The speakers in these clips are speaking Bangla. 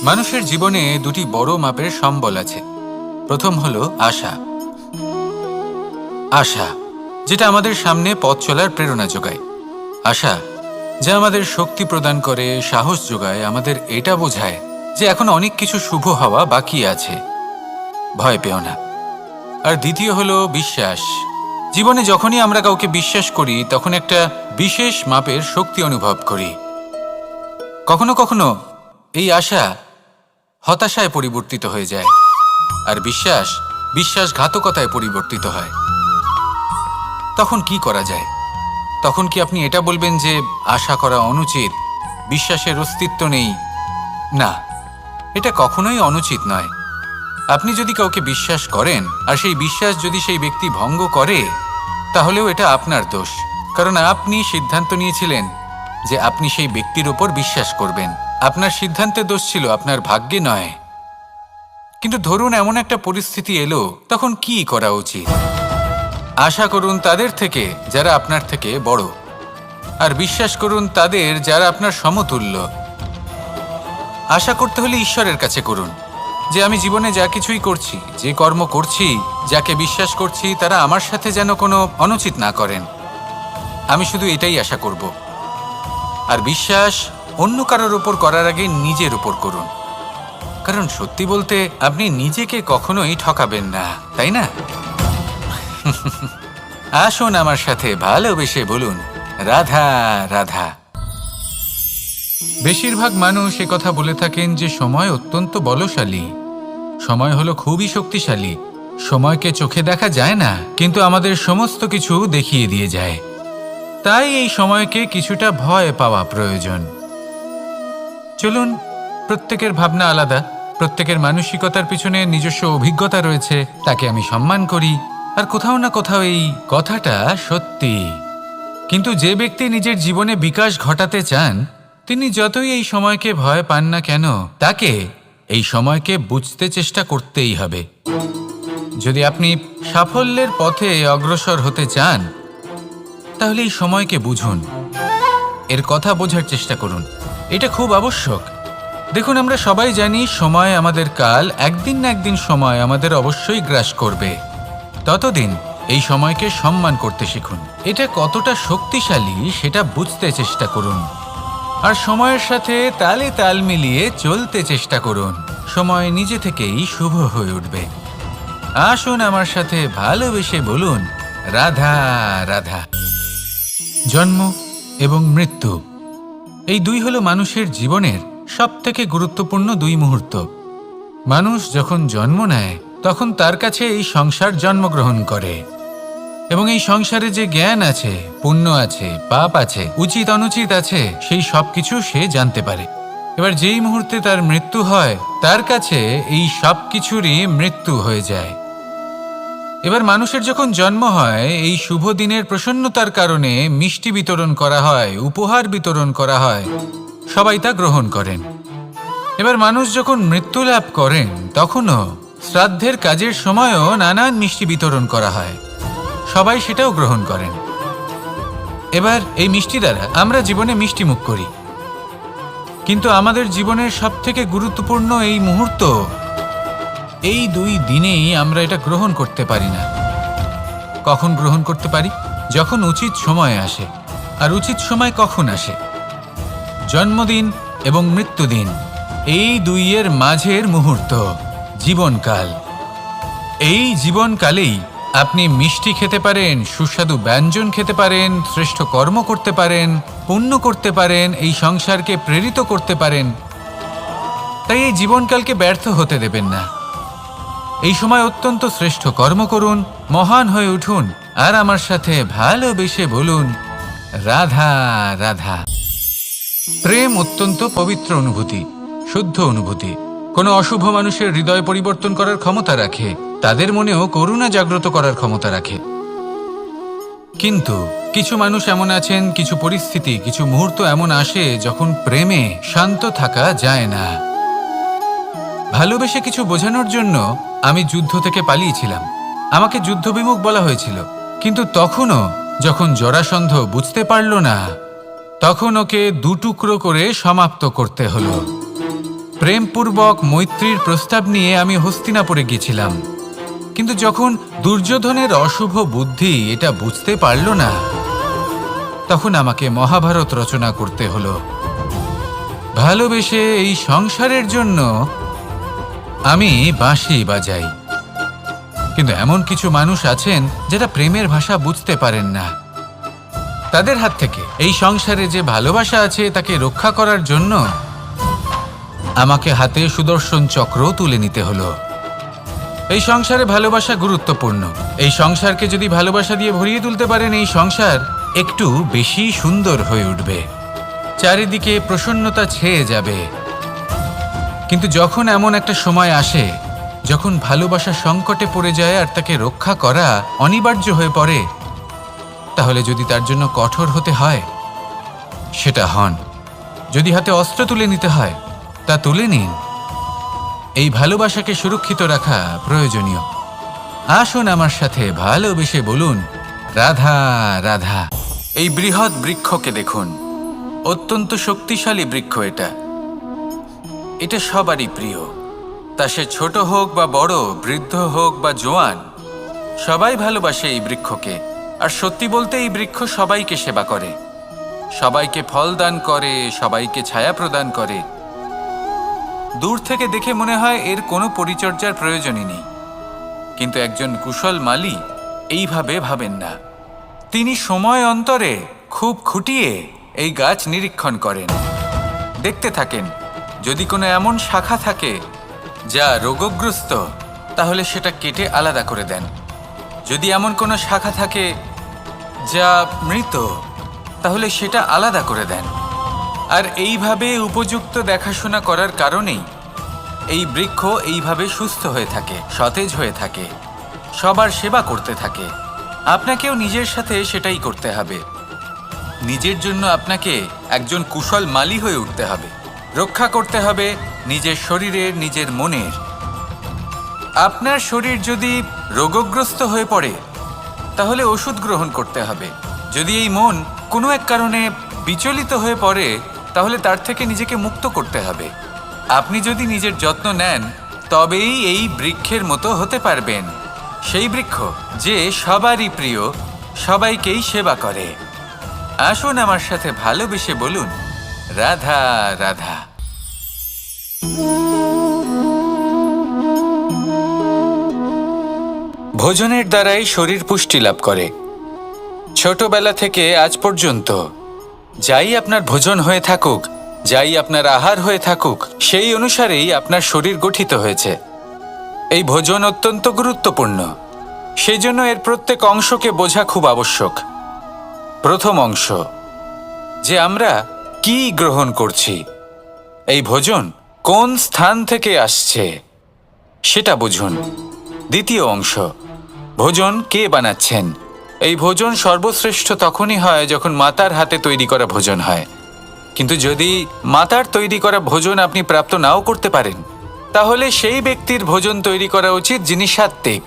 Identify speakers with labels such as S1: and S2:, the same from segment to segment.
S1: মানুষের জীবনে দুটি বড় মাপের সম্বল আছে। প্রথম হলো আশা। আশা, যেটা আমাদের সামনে পথ চলার প্রেরণা যোগায়। আশা, যা আমাদের শক্তি প্রদান করে, সাহস যোগায়, আমাদের এটা বোঝায় যে এখন অনেক কিছু শুভ হওয়া বাকি আছে, ভয় পেও না। আর দ্বিতীয় হলো বিশ্বাস। জীবনে যখনই আমরা কাউকে বিশ্বাস করি তখন একটা বিশেষ মাপের শক্তি অনুভব করি। কখনো কখনো এই আশা হতাশায় পরিবর্তিত হয়ে যায়, আর বিশ্বাসঘাতকতায় পরিবর্তিত হয়। তখন কি করা যায়? তখন কি আপনি এটা বলবেন যে আশা করা অনুচিত, বিশ্বাসের অস্তিত্ব নেই? না, এটা কখনোই অনুচিত নয়। আপনি যদি কাউকে বিশ্বাস করেন আর সেই বিশ্বাস যদি সেই ব্যক্তি ভঙ্গ করে, তাহলেও এটা আপনার দোষ, কারণ আপনি সিদ্ধান্ত নিয়েছিলেন যে আপনি সেই ব্যক্তির ওপর বিশ্বাস করবেন। আপনার সিদ্ধান্তের দোষ ছিল, আপনার ভাগ্যে নয়। কিন্তু ধরুন এমন একটা পরিস্থিতি এলো, তখন কি করা উচিত? আশা করুন তাদের থেকে যারা আপনার থেকে বড়, আর বিশ্বাস করুন তাদের যারা আপনার সমতুল্য। আশা করতে হলে ঈশ্বরের কাছে করুন যে আমি জীবনে যা কিছুই করছি, যে কর্ম করছি, যাকে বিশ্বাস করছি, তারা আমার সাথে যেন কোনো অনুচিত না করেন। আমি শুধু এটাই আশা করব। আর বিশ্বাস অন্য কারোর উপর করার আগে নিজের উপর করুন, কারণ সত্যি বলতে আপনি নিজেকে কখনোই ঠকাবেন না, তাই না? আসুন আমার সাথে ভালোবেসে বলুন, রাধা রাধা। বেশিরভাগ মানুষ কথা বলে থাকেন যে সময় অত্যন্ত বলশালী, সময় হলো খুবই শক্তিশালী। সময়কে চোখে দেখা যায় না, কিন্তু আমাদের সমস্ত কিছু দেখিয়ে দিয়ে যায়। তাই এই সময়কে কিছুটা ভয় পাওয়া প্রয়োজন। চলুন, প্রত্যেকের ভাবনা আলাদা, প্রত্যেকের মানসিকতার পিছনে নিজস্ব অভিজ্ঞতা রয়েছে, তাকে আমি সম্মান করি। আর কোথাও না কোথাও এই কথাটা সত্যি। কিন্তু যে ব্যক্তি নিজের জীবনে বিকাশ ঘটাতে চান, তিনি যতই এই সময়কে ভয় পান না কেন, তাকে এই সময়কে বুঝতে চেষ্টা করতেই হবে। যদি আপনি সাফল্যের পথে অগ্রসর হতে চান, তাহলে এই সময়কে বুঝুন, এর কথা বোঝার চেষ্টা করুন। এটা খুব আবশ্যক। দেখুন, আমরা সবাই জানি সময় আমাদের কাল, একদিন না একদিন সময় আমাদের অবশ্যই গ্রাস করবে। ততদিন এই সময়কে সম্মান করতে শিখুন। এটা কতটা শক্তিশালী সেটা বুঝতে চেষ্টা করুন, আর সময়ের সাথে তালে তাল মিলিয়ে চলতে চেষ্টা করুন। সময় নিজে থেকেই শুভ হয়ে উঠবে। আসুন আমার সাথে ভালোবেসে বলুন, রাধা রাধা। জন্ম এবং মৃত্যু, এই দুই হলো মানুষের জীবনের সবথেকে গুরুত্বপূর্ণ দুই মুহূর্ত। মানুষ যখন জন্ম নেয় তখন তার কাছে এই সংসার জন্মগ্রহণ করে, এবং এই সংসারে যে জ্ঞান আছে, পুণ্য আছে, পাপ আছে, উচিত অনুচিত আছে, সেই সব কিছু সে জানতে পারে। এবার যেই মুহূর্তে তার মৃত্যু হয়, তার কাছে এই সব কিছুরই মৃত্যু হয়ে যায়। এবার মানুষের যখন জন্ম হয়, এই শুভ দিনের প্রসন্নতার কারণে মিষ্টি বিতরণ করা হয়, উপহার বিতরণ করা হয়, সবাই তা গ্রহণ করেন। এবার মানুষ যখন মৃত্যু লাভ করেন, তখনও শ্রাদ্ধের কাজের সময়ও নানান মিষ্টি বিতরণ করা হয়, সবাই সেটাও গ্রহণ করেন। এবার এই মিষ্টি দ্বারা আমরা জীবনে মিষ্টি মুখ করি, কিন্তু আমাদের জীবনের সবথেকে গুরুত্বপূর্ণ এই মুহূর্ত, এই দুই দিনেই আমরা এটা গ্রহণ করতে পারি না। কখন গ্রহণ করতে পারি? যখন উচিত সময় আসে। আর উচিত সময় কখন আসে? জন্মদিন এবং মৃত্যুদিন, এই দুইয়ের মাঝের মুহূর্ত, জীবনকাল। এই জীবনকালেই আপনি মিষ্টি খেতে পারেন, সুস্বাদু ব্যঞ্জন খেতে পারেন, শ্রেষ্ঠ কর্ম করতে পারেন, পুণ্য করতে পারেন, এই সংসারকে প্রেরিত করতে পারেন। তাই এই জীবনকালকে ব্যর্থ হতে দেবেন না। এই সময় অত্যন্ত শ্রেষ্ঠ কর্ম করুন, মহান হয়ে উঠুন, আর আমার সাথে ভালোবেসে বলুন, রাধা রাধা। প্রেম অত্যন্ত পবিত্র অনুভূতি, শুদ্ধ অনুভূতি। কোনো অশুভ মানুষের হৃদয় পরিবর্তন করার ক্ষমতা রাখে, তাদের মনেও করুণা জাগ্রত করার ক্ষমতা রাখে। কিন্তু কিছু মানুষ এমন আছেন, কিছু পরিস্থিতি, কিছু মুহূর্ত এমন আসে যখন প্রেমে শান্ত থাকা যায় না। ভালোবেসে কিছু বোঝানোর জন্য আমি যুদ্ধ থেকে পালিয়েছিলাম, আমাকে যুদ্ধবিমুখ বলা হয়েছিল। কিন্তু তখনও যখন জরাসন্ধ বুঝতে পারল না, তখন ওকে দুটুকরো করে সমাপ্ত করতে হলো। প্রেমপূর্বক মৈত্রীর প্রস্তাব নিয়ে আমি হস্তিনাপুরে গিয়েছিলাম, কিন্তু যখন দুর্যোধনের অশুভ বুদ্ধি এটা বুঝতে পারল না, তখন আমাকে মহাভারত রচনা করতে হলো। ভালোবেসে এই সংসারের জন্য আমি বাঁশি বাজাই, কিন্তু এমন কিছু মানুষ আছেন যারা প্রেমের ভাষা বুঝতে পারেন না। তাদের হাত থেকে এই সংসারে যে ভালোবাসা আছে তাকে রক্ষা করার জন্য আমাকে হাতে সুদর্শন চক্র তুলে নিতে হলো। এই সংসারে ভালোবাসা গুরুত্বপূর্ণ। এই সংসারকে যদি ভালোবাসা দিয়ে ভরিয়ে তুলতে পারেন, এই সংসার একটু বেশি সুন্দর হয়ে উঠবে, চারিদিকে প্রসন্নতা ছেয়ে যাবে। কিন্তু যখন এমন একটা সময় আসে যখন ভালোবাসা সংকটে পড়ে যায় আর তাকে রক্ষা করা অনিবার্য হয়ে পড়ে, তাহলে যদি তার জন্য কঠোর হতে হয় সেটা হন, যদি হাতে অস্ত্র তুলে নিতে হয় তা তুলে নিন। এই ভালোবাসাকে সুরক্ষিত রাখা প্রয়োজনীয়। আসুন আমার সাথে ভালোবেসে বলুন, রাধা রাধা। এই বৃহৎ বৃক্ষকে দেখুন, অত্যন্ত শক্তিশালী বৃক্ষ। এটা সবারই প্রিয়, তা সে ছোট হোক বা বড়, বৃদ্ধ হোক বা জোয়ান, সবাই ভালোবাসে এই বৃক্ষকে। আর সত্যি বলতে এই বৃক্ষ সবাইকে সেবা করে, সবাইকে ফল দান করে, সবাইকে ছায়া প্রদান করে। দূর থেকে দেখে মনে হয় এর কোনো পরিচর্যার প্রয়োজনই নেই, কিন্তু একজন কুশল মালী এইভাবে ভাবেন না। তিনি সময় অন্তরে খুব খুঁটিয়ে এই গাছ নিরীক্ষণ করেন, দেখতে থাকেন। যদি কোনো এমন শাখা থাকে যা রোগগ্রস্ত, তাহলে সেটা কেটে আলাদা করে দেন। যদি এমন কোনো শাখা থাকে যা মৃত, তাহলে সেটা আলাদা করে দেন। আর এইভাবে উপযুক্ত দেখাশোনা করার কারণেই এই বৃক্ষ এইভাবে সুস্থ হয়ে থাকে, সতেজ হয়ে থাকে, সবার সেবা করতে থাকে। আপনাকেও নিজের সাথে সেটাই করতে হবে। নিজের জন্য আপনাকে একজন কুশল মালী হয়ে উঠতে হবে, রক্ষা করতে হবে নিজের শরীরের, নিজের মনের। আপনার শরীর যদি রোগগ্রস্ত হয়ে পড়ে, তাহলে ওষুধ গ্রহণ করতে হবে। যদি এই মন কোনো এক কারণে বিচলিত হয়ে পড়ে, তাহলে তার থেকে নিজেকে মুক্ত করতে হবে। আপনি যদি নিজের যত্ন নেন, তবেই এই বৃক্ষের মতো হতে পারবেন, সেই বৃক্ষ যে সবারই প্রিয়, সবাইকেই সেবা করে। আসুন আমার সাথে ভালোবেসে বলুন, রাধা রাধা। ভোজনের দ্বারাই শরীর পুষ্টি লাভ করে। ছোটবেলা থেকে আজ পর্যন্ত যাই আপনার ভোজন হয়ে থাকুক, যাই আপনার আহার হয়ে থাকুক, সেই অনুসারেই আপনার শরীর গঠিত হয়েছে। এই ভোজন অত্যন্ত গুরুত্বপূর্ণ, সেই জন্য এর প্রত্যেক অংশকে বোঝা খুব আবশ্যক। প্রথম অংশ, যে আমরা কি গ্রহণ করছি, এই ভোজন কোন স্থান থেকে আসছে সেটা বুঝুন। দ্বিতীয় অংশ, ভোজন কে বানাচ্ছেন। এই ভোজন সর্বশ্রেষ্ঠ তখনই হয় যখন মাতার হাতে তৈরি করা ভোজন হয়। কিন্তু যদি মাতার তৈরি করা ভোজন আপনি প্রাপ্ত নাও করতে পারেন, তাহলে সেই ব্যক্তির ভোজন তৈরি করা উচিত যিনি সাত্ত্বিক।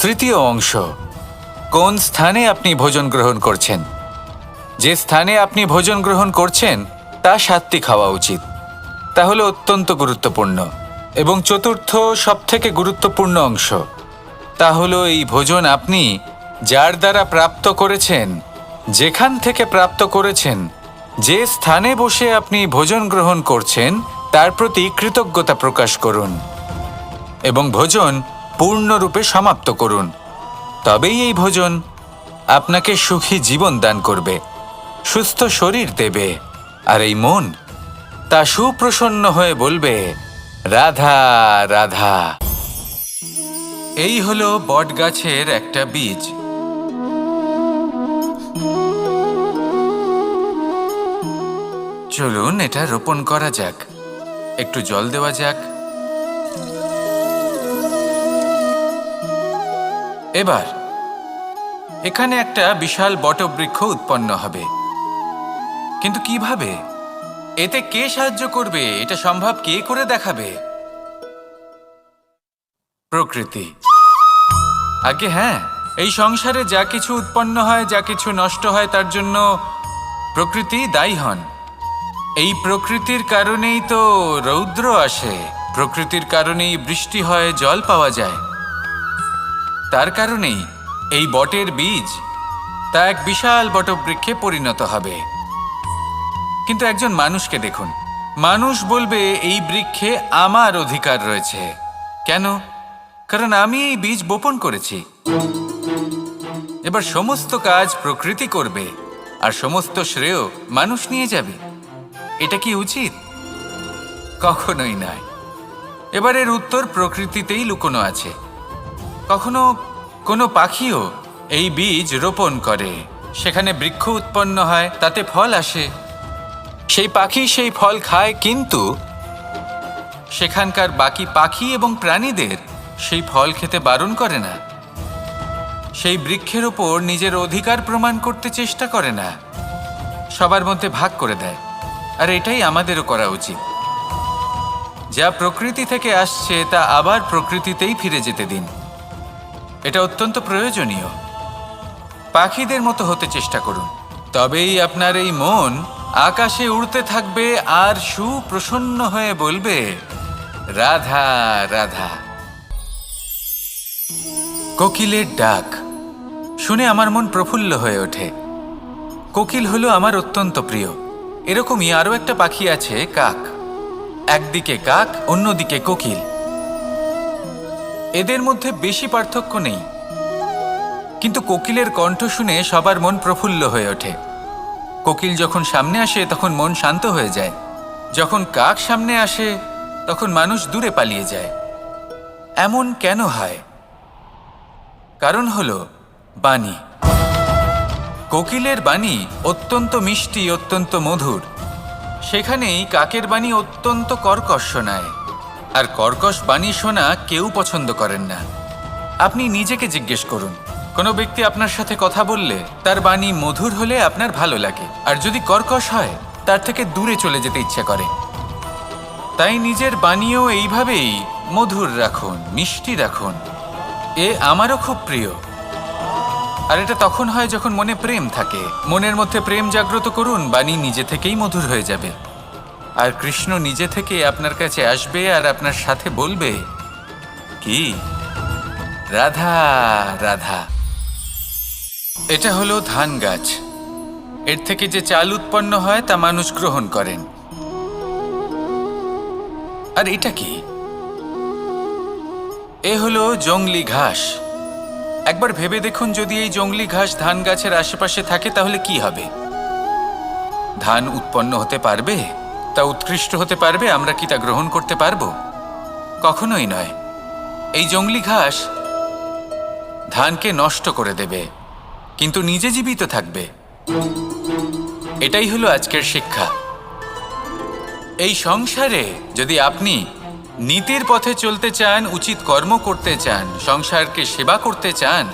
S1: তৃতীয় অংশ, কোন স্থানে আপনি ভোজন গ্রহণ করছেন। যে স্থানে আপনি ভোজন গ্রহণ করছেন তা সাত্ত্বিক হওয়া উচিত, তাহলে অত্যন্ত গুরুত্বপূর্ণ। এবং চতুর্থ সবথেকে গুরুত্বপূর্ণ অংশ, তা হলো এই ভোজন আপনি যার দ্বারা প্রাপ্ত করেছেন, যেখান থেকে প্রাপ্ত করেছেন, যে স্থানে বসে আপনি ভোজন গ্রহণ করছেন, তার প্রতি কৃতজ্ঞতা প্রকাশ করুন এবং ভোজন পূর্ণরূপে সমাপ্ত করুন। তবেই এই ভোজন আপনাকে সুখী জীবন দান করবে, সুস্থ শরীর দেবে, আর এই মন তা সুপ্রসন্ন হয়ে বলবে, রাধা রাধা। এই হলো বটগাছের একটা বীজ। চলুন এটা রোপণ করা যাক, একটু জল দেওয়া যাক। এবার এখানে একটা বিশাল বটবৃক্ষ উৎপন্ন হবে। কিন্তু কিভাবে? এতে কে সাহায্য করবে? এটা সম্ভব কে করে দেখাবে? প্রকৃতি। আগে হ্যাঁ, এই সংসারে যা কিছু উৎপন্ন হয়, যা কিছু নষ্ট হয়, তার জন্য প্রকৃতি দায়ী হন। এই প্রকৃতির কারণেই তো রৌদ্র আসে, প্রকৃতির কারণেই বৃষ্টি হয়, জল পাওয়া যায়। তার কারণেই এই বটের বীজ তা এক বিশাল বটবৃক্ষে পরিণত হবে। কিন্তু একজন মানুষকে দেখুন, মানুষ বলবে এই বৃক্ষে আমার অধিকার রয়েছে। কেন? কারণ আমি এই বীজ বপন করেছি। এবার সমস্ত কাজ প্রকৃতি করবে আর সমস্ত শ্রেয় মানুষ নিয়ে যাবে। এটা কি উচিত? কখনোই নয়। এবার এর উত্তর প্রকৃতিতেই লুকোনো আছে। কখনো কোনো পাখিও এই বীজ রোপণ করে, সেখানে বৃক্ষ উৎপন্ন হয়, তাতে ফল আসে, সেই পাখি সেই ফল খায়, কিন্তু সেখানকার বাকি পাখি এবং প্রাণীদের সেই ফল খেতে বারণ করে না। সেই বৃক্ষের ওপর নিজের অধিকার প্রমাণ করতে চেষ্টা করে না, সবার মধ্যে ভাগ করে দেয়। আর এটাই আমাদেরও করা উচিত। যা প্রকৃতি থেকে আসছে তা আবার প্রকৃতিতেই ফিরে যেতে দিন। এটা অত্যন্ত প্রয়োজনীয়। পাখিদের মতো হতে চেষ্টা করুন, তবেই আপনার এই মন আকাশে উড়তে থাকবে আর সুপ্রসন্ন হয়ে বলবে, রাধা রাধা। কোকিলের ডাক শুনে আমার মন প্রফুল্ল হয়ে ওঠে। কোকিল হলো আমার অত্যন্ত প্রিয়। এরকমই আরও একটা পাখি আছে, কাক। একদিকে কাক, অন্যদিকে কোকিল। এদের মধ্যে বেশি পার্থক্য নেই, কিন্তু কোকিলের কণ্ঠ শুনে সবার মন প্রফুল্ল হয়ে ওঠে। কোকিল যখন সামনে আসে তখন মন শান্ত হয়ে যায়, যখন কাক সামনে আসে তখন মানুষ দূরে পালিয়ে যায়। এমন কেন হয়? কারণ হলো বাণী। কোকিলের বাণী অত্যন্ত মিষ্টি, অত্যন্ত মধুর। সেখানেই কাকের বাণী অত্যন্ত কর্কশ শোনায়, আর কর্কশ বাণী শোনা কেউ পছন্দ করেন না। আপনি নিজেকে জিজ্ঞেস করুন, কোনো ব্যক্তি আপনার সাথে কথা বললে তার বাণী মধুর হলে আপনার ভালো লাগে, আর যদি কর্কশ হয় তার থেকে দূরে চলে যেতে ইচ্ছে করে। তাই নিজের বাণীও এইভাবেই মধুর রাখুন, মিষ্টি রাখুন। এ আমারও খুব প্রিয়। আর এটা তখন হয় যখন মনে প্রেম থাকে। মনের মধ্যে প্রেম জাগ্রত করুন, বাণী নিজে থেকেই মধুর হয়ে যাবে। আর কৃষ্ণ নিজে থেকে আপনার কাছে আসবে আর আপনার সাথে বলবে, কি রাধা রাধা। এটা হলো ধান গাছ। এর থেকে যে চাল উৎপন্ন হয় তা মানুষ গ্রহণ করেন। আর এটা কি? এ হলো জংলি ঘাস। একবার ভেবে দেখুন, যদি এই জংলি ঘাস ধান গাছের আশেপাশে থাকে তাহলে কি হবে? ধান উৎপন্ন হতে পারবে? তা উৎকৃষ্ট হতে পারবে? আমরা কি তা গ্রহণ করতে পারবো? কখনোই নয়। এই জংলি ঘাস ধানকে নষ্ট করে দেবে, কিন্তু নিজে জীবিত থাকবে। এটাই হলো আজকের শিক্ষা। এই সংসারে যদি আপনি নীতির পথে চলতে চান, উচিত কর্ম করতে চান, সংসারকে সেবা করতে চান,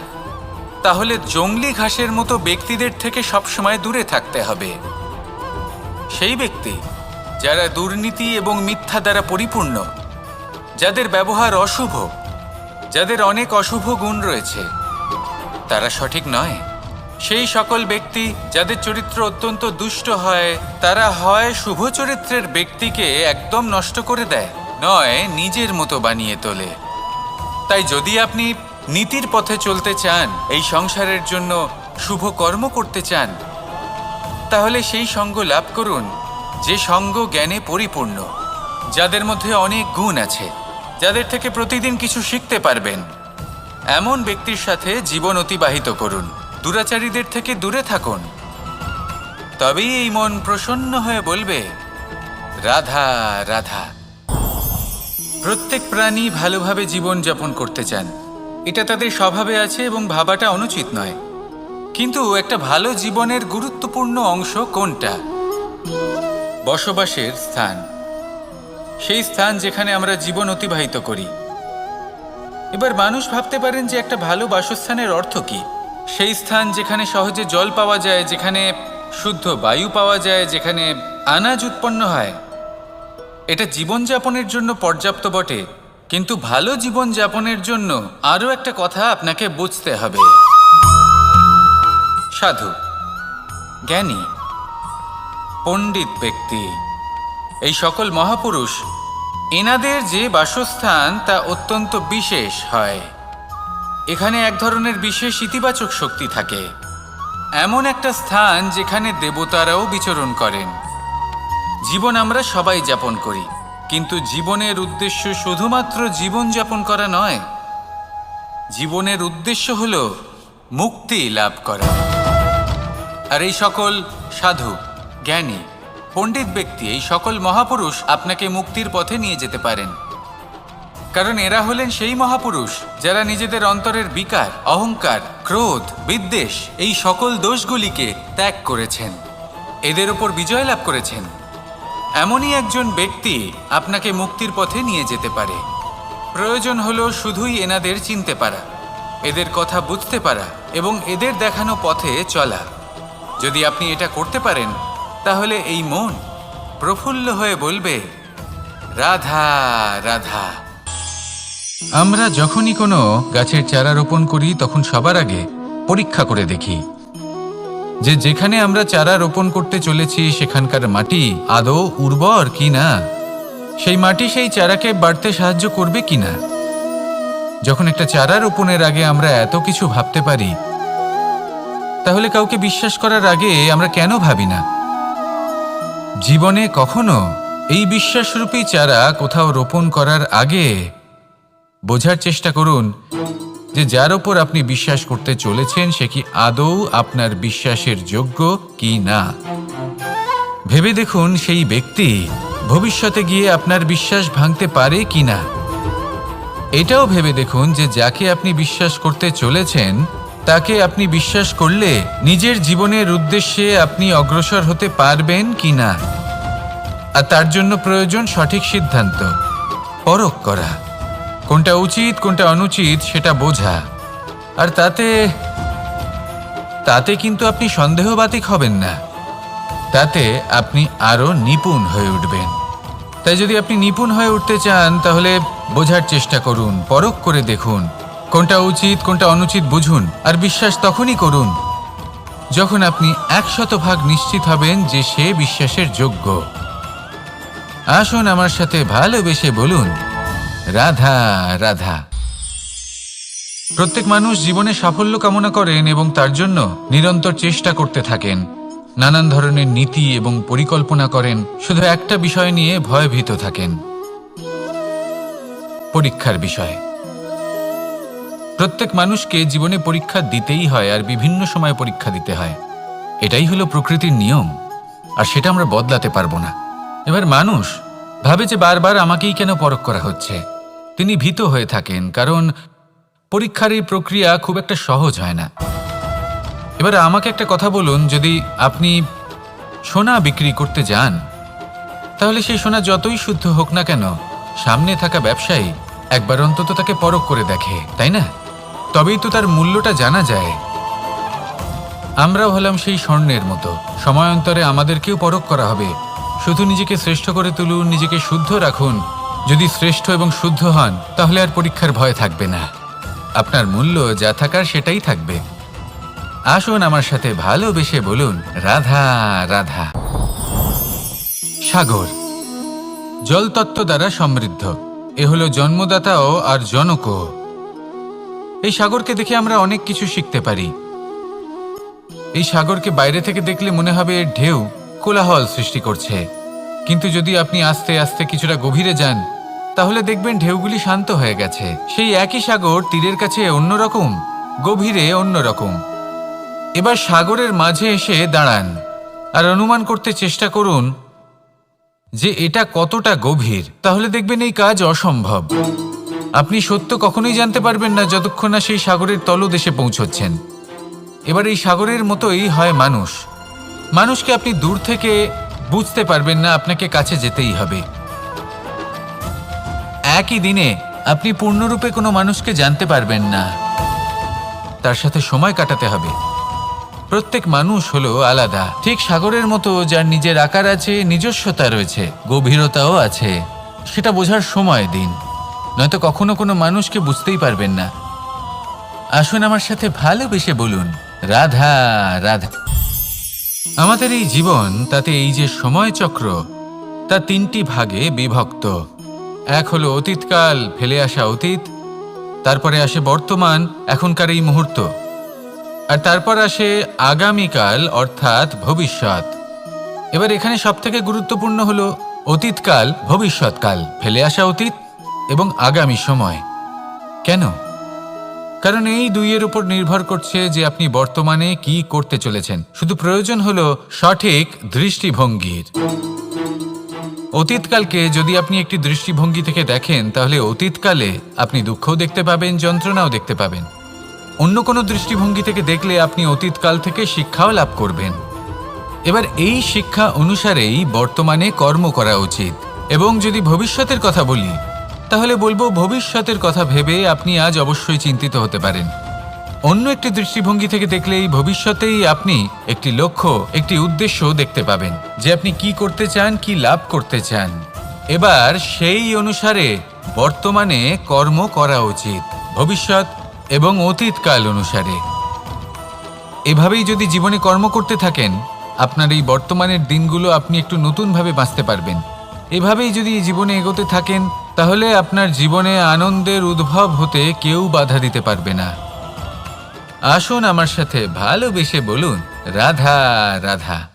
S1: তাহলে জংলি ঘাসের মতো ব্যক্তিদের থেকে সবসময় দূরে থাকতে হবে। সেই ব্যক্তি যারা দুর্নীতি এবং মিথ্যা দ্বারা পরিপূর্ণ, যাদের ব্যবহার অশুভ, যাদের অনেক অশুভ গুণ রয়েছে, তারা সঠিক নয়। সেই সকল ব্যক্তি যাদের চরিত্র অত্যন্ত দুষ্ট হয়, তারা হয় শুভ চরিত্রের ব্যক্তিকে একদম নষ্ট করে দেয়, নয় নিজের মতো বানিয়ে তোলে। তাই যদি আপনি নীতির পথে চলতে চান, এই সংসারের জন্য শুভ কর্ম করতে চান, তাহলে সেই সঙ্গ লাভ করুন যে সঙ্গ জ্ঞানে পরিপূর্ণ, যাদের মধ্যে অনেক গুণ আছে, যাদের থেকে প্রতিদিন কিছু শিখতে পারবেন। এমন ব্যক্তির সাথে জীবন অতিবাহিত করুন। দুরাচারীদের থেকে দূরে থাকুন। তবেই এই মন প্রসন্ন হয়ে বলবে, রাধা রাধা। প্রত্যেক প্রাণী ভালোভাবে জীবন যাপন করতে চান, এটা তাদের স্বভাবে আছে এবং ভাবাটা অনুচিত নয়। কিন্তু একটা ভালো জীবনের গুরুত্বপূর্ণ অংশ কোনটা? বসবাসের স্থান। সেই স্থান যেখানে আমরা জীবন অতিবাহিত করি। এবার মানুষ ভাবতে পারেন যে একটা ভালো বাসস্থানের অর্থ কি? সেই স্থান যেখানে সহজে জল পাওয়া যায়, যেখানে শুদ্ধ বায়ু পাওয়া যায়, যেখানে আনাজ উৎপন্ন হয়। এটা জীবনযাপনের জন্য পর্যাপ্ত বটে, কিন্তু ভালো জীবনযাপনের জন্য আরও একটা কথা আপনাকে বুঝতে হবে। সাধু, জ্ঞানী, পণ্ডিত ব্যক্তি, এই সকল মহাপুরুষ, এনাদের যে বাসস্থান তা অত্যন্ত বিশেষ হয়। এখানে এক ধরনের বিশেষ ইতিবাচক শক্তি থাকে, এমন একটা স্থান যেখানে দেবতারাও বিচরণ করেন। জীবন আমরা সবাই যাপন করি, কিন্তু জীবনের উদ্দেশ্য শুধুমাত্র জীবন যাপন করা নয়। জীবনের উদ্দেশ্য হল মুক্তি লাভ করা। আর এই সকল সাধু, জ্ঞানী, পণ্ডিত ব্যক্তি, এই সকল মহাপুরুষ আপনাকে মুক্তির পথে নিয়ে যেতে পারেন। কারণ এরা হলেন সেই মহাপুরুষ যারা নিজেদের অন্তরের বিকার, অহংকার, ক্রোধ, বিদ্বেষ এই সকল দোষগুলিকে ত্যাগ করেছেন, এদের ওপর বিজয় লাভ করেছেন। এমনই একজন ব্যক্তি আপনাকে মুক্তির পথে নিয়ে যেতে পারে। প্রয়োজন হলো শুধুই এনাদের চিনতে পারা, এদের কথা বুঝতে পারা এবং এদের দেখানো পথে চলা। যদি আপনি এটা করতে পারেন, তাহলে এই মন প্রফুল্ল হয়ে বলবে, রাধা রাধা। আমরা যখনই কোনো গাছের চারা রোপণ করি, তখন সবার আগে পরীক্ষা করে দেখি যে যেখানে আমরা চারা রোপণ করতে চলেছি সেখানকার মাটি আদৌ উর্বর কি না, সেই মাটি সেই চারাকে বাড়তে সাহায্য করবে কিনা। যখন একটা চারা রোপণের আগে আমরা এত কিছু ভাবতে পারি, তাহলে কাউকে বিশ্বাস করার আগে আমরা কেন ভাবি না? জীবনে কখনো এই বিশ্বাসরূপী চারা কোথাও রোপণ করার আগে বোঝার চেষ্টা করুন যে যার ওপর আপনি বিশ্বাস করতে চলেছেন সে কি আদৌ আপনার বিশ্বাসের যোগ্য কি না। ভেবে দেখুন সেই ব্যক্তি ভবিষ্যতে গিয়ে আপনার বিশ্বাস ভাঙতে পারে কি না। এটাও ভেবে দেখুন যে যাকে আপনি বিশ্বাস করতে চলেছেন তাকে আপনি বিশ্বাস করলে নিজের জীবনের উদ্দেশ্যে আপনি অগ্রসর হতে পারবেন কি না। আর তার জন্য প্রয়োজন সঠিক সিদ্ধান্ত, পরখ করা, কোনটা উচিত কোনটা অনুচিত সেটা বোঝা। আর তাতে কিন্তু আপনি সন্দেহবাতিক হবেন না, তাতে আপনি আরো নিপুণ হয়ে উঠবেন। তাই যদি আপনি নিপুণ হয়ে উঠতে চান, তাহলে বোঝার চেষ্টা করুন, পরখ করে দেখুন, কোনটা উচিত কোনটা অনুচিত বুঝুন। আর বিশ্বাস তখনই করুন যখন আপনি 100% নিশ্চিত হবেন যে সে বিশ্বাসের যোগ্য। আসুন আমার সাথে ভালোবেসে বলুন, রাধা রাধা। প্রত্যেক মানুষ জীবনে সাফল্য কামনা করেন এবং তার জন্য নিরন্তর চেষ্টা করতে থাকেন, নানান ধরনের নীতি এবং পরিকল্পনা করেন। শুধু একটা বিষয় নিয়ে ভয়ভীত থাকেন, পরীক্ষার বিষয়। প্রত্যেক মানুষকে জীবনে পরীক্ষা দিতেই হয়, আর বিভিন্ন সময় পরীক্ষা দিতে হয়। এটাই হলো প্রকৃতির নিয়ম, আর সেটা আমরা বদলাতে পারবো না। এবার মানুষ ভাবে যে বারবার আমাকেই কেন পরখ করা হচ্ছে। তিনি ভীত হয়ে থাকেন, কারণ পরীক্ষার এই প্রক্রিয়া খুব একটা সহজ হয় না। এবার আমাকে একটা কথা বলুন, যদি আপনি সোনা বিক্রি করতে যান, তাহলে সেই সোনা যতই শুদ্ধ হোক না কেন, সামনে থাকা ব্যবসায়ী একবার অন্তত তাকে পরখ করে দেখে, তাই না? তবেই তো তার মূল্যটা জানা যায়। আমরাও হলাম সেই স্বর্ণের মতো, সময়ান্তরে আমাদেরকেও পরখ করা হবে। শুধু নিজেকে শ্রেষ্ঠ করে তুলুন, নিজেকে শুদ্ধ রাখুন। যদি শ্রেষ্ঠ এবং শুদ্ধ হন, তাহলে আর পরীক্ষার ভয় থাকবে না। আপনার মূল্য যা থাকার সেটাই থাকবে। আসুন আমার সাথে ভালোবেসে বলুন, রাধা রাধা। সাগর জলতত্ত্ব দ্বারা সমৃদ্ধ, এ হলো জন্মদাতাও আর জনকও। এই সাগরকে দেখে আমরা অনেক কিছু শিখতে পারি। এই সাগরকে বাইরে থেকে দেখলে মনে হবে ঢেউ কোলাহল সৃষ্টি করছে, কিন্তু যদি আপনি আস্তে আস্তে কিছুটা গভীরে যান, তাহলে দেখবেন ঢেউগুলি শান্ত হয়ে গেছে। সেই একই সাগর তীরের কাছে অন্যরকম, গভীরে অন্যরকম। এবার সাগরের মাঝে এসে দাঁড়ান আর অনুমান করতে চেষ্টা করুন যে এটা কতটা গভীর। তাহলে দেখবেন এই কাজ অসম্ভব। আপনি সত্য কখনোই জানতে পারবেন না যতক্ষণ না সেই সাগরের তলদেশে পৌঁছচ্ছেন। এবার এই সাগরের মতোই হয় মানুষ। মানুষকে আপনি দূর থেকে বুঝতে পারবেন না, আপনাকে কাছে যেতেই হবে। একই দিনে আপনি পূর্ণরূপে কোনো মানুষকে জানতে পারবেন না, তার সাথে সময় কাটাতে হবে। প্রত্যেক মানুষ হলো আলাদা, ঠিক সাগরের মতো, যার নিজের আকার আছে, নিজস্বতা রয়েছে, গভীরতাও আছে। সেটা বোঝার সময় দিন, নয়তো কখনো কোনো মানুষকে বুঝতেই পারবেন না। আসুন আমার সাথে ভালোবেসে বলুন, রাধা রাধা। আমাদের এই জীবন, তাতে এই যে সময় চক্র, তা তিনটি ভাগে বিভক্ত। এক হলো অতীতকাল, ফেলে আসা অতীত, তারপরে আসে বর্তমান, এখনকার এই মুহূর্ত, আর তারপর আসে আগামীকাল অর্থাৎ ভবিষ্যৎ। এবার এখানে সবথেকে গুরুত্বপূর্ণ হলো অতীতকাল, ভবিষ্যৎকাল, ফেলে আসা অতীত এবং আগামী সময়। কেন? কারণ এই দুইয়ের উপর নির্ভর করছে যে আপনি বর্তমানে কি করতে চলেছেন। শুধু প্রয়োজন হলো সঠিক দৃষ্টিভঙ্গির। অতীতকালকে যদি আপনি একটি দৃষ্টিভঙ্গি থেকে দেখেন, তাহলে অতীতকালে আপনি দুঃখও দেখতে পাবেন, যন্ত্রণাও দেখতে পাবেন। অন্য কোনো দৃষ্টিভঙ্গি থেকে দেখলে আপনি অতীতকাল থেকে শিক্ষাও লাভ করবেন। এবার এই শিক্ষা অনুসারেই বর্তমানে কর্ম করা উচিত। এবং যদি ভবিষ্যতের কথা বলি, তাহলে বলবো ভবিষ্যতের কথা ভেবে আপনি আজ অবশ্যই চিন্তিত হতে পারেন। অন্য একটি দৃষ্টিভঙ্গি থেকে দেখলে এই ভবিষ্যতেই আপনি একটি লক্ষ্য, একটি উদ্দেশ্য দেখতে পাবেন যে আপনি কি করতে চান, কি লাভ করতে চান। এবার সেই অনুসারে বর্তমানে কর্ম করা উচিত, ভবিষ্যৎ এবং অতীতকাল অনুসারে। এভাবেই যদি জীবনে কর্ম করতে থাকেন, আপনার এই বর্তমানের দিনগুলো আপনি একটু নতুনভাবে বাঁচতে পারবেন। এভাবেই যদি জীবনে এগোতে থাকেন, তাহলে আপনার জীবনে আনন্দের উদ্ভব হতে কেউ বাধা দিতে পারবে না। আসুন আমার সাথে ভালোবেসে বলুন, রাধা রাধা।